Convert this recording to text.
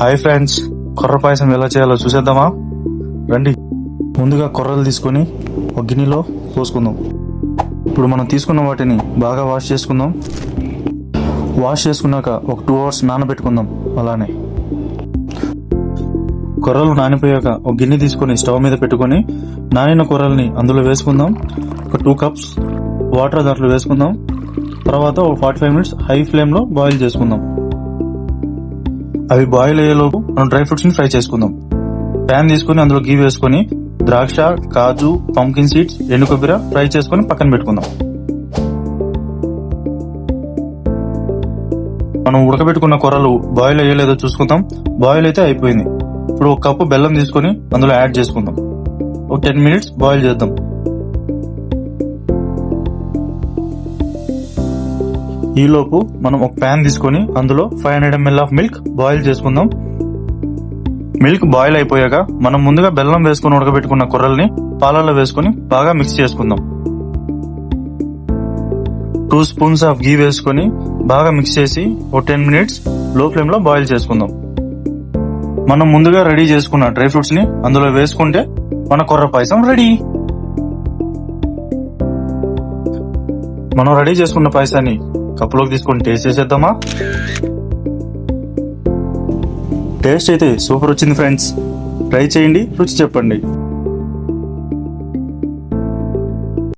Hi friends, కొర్ర పాయసం ఎలా చేయాలో చూసేద్దామా రండి. ముందుగా కొర్రలు తీసుకొని ఒక గిన్నెలో పోసుకుందాం. ఇప్పుడు మనం తీసుకున్న వాటిని బాగా వాష్ చేసుకుందాం. వాష్ చేసుకున్నాక ఒక 2 hours నానబెట్టుకుందాం. అలానే కొర్రలు నానిపోయాక ఒక గిన్నె తీసుకొని స్టవ్ మీద పెట్టుకొని నానిన కొర్రల్ని అందులో వేసుకుందాం. ఒక 2 cups వాటర్ దాంట్లో వేసుకుందాం. తర్వాత ఒక 45 minutes హై ఫ్లేమ్లో బాయిల్ చేసుకుందాం. అవి బాయిల్ అయ్యేలోపు మనం డ్రై ఫ్రూట్స్ ని ఫ్రై చేసుకుందాం. ప్యాన్ తీసుకుని అందులో గీ వేసుకొని ద్రాక్ష, కాజు, పంకిన్ సీడ్స్, ఎండు కొబ్బరి ఫ్రై చేసుకుని పక్కన పెట్టుకుందాం. మనం ఉడకబెట్టుకున్న కొర్రలు బాయిల్ అయ్యేలేదో చూసుకుందాం. బాయిల్ అయితే అయిపోయింది. ఇప్పుడు ఒక కప్పు బెల్లం తీసుకుని అందులో యాడ్ చేసుకుందాం. ఒక 10 minutes బాయిల్ చేద్దాం. ఈలోపు మనం ఒక ప్యాన్ తీసుకొని అందులో 500 ml ఆఫ్ మిల్క్ బాయిల్ చేసుకుందాం. మిల్క్ బాయిల్ అయిపోయాక మనం ముందుగా బెల్లం వేసుకుని ఉడకబెట్టుకున్న కొర్రల్ని పాలల్లో వేసుకుని బాగా మిక్స్ చేసుకుందాం. 2 spoons ఆఫ్ గీ వేసుకొని బాగా మిక్స్ చేసి ఒక 10 minutes లో ఫ్లేమ్ లో బాయిల్ చేసుకుందాం. మనం ముందుగా రెడీ చేసుకున్న డ్రై ఫ్రూట్స్ ని అందులో వేసుకుంటే మన కొర్ర పాయసం రెడీ. మనం రెడీ చేసుకున్న పాయసాన్ని కప్పులోకి తీసుకొని టేస్ట్ చేసేద్దామా? టేస్ట్ అయితే సూపర్ వచ్చింది ఫ్రెండ్స్. ట్రై చేయండి, రుచి చెప్పండి.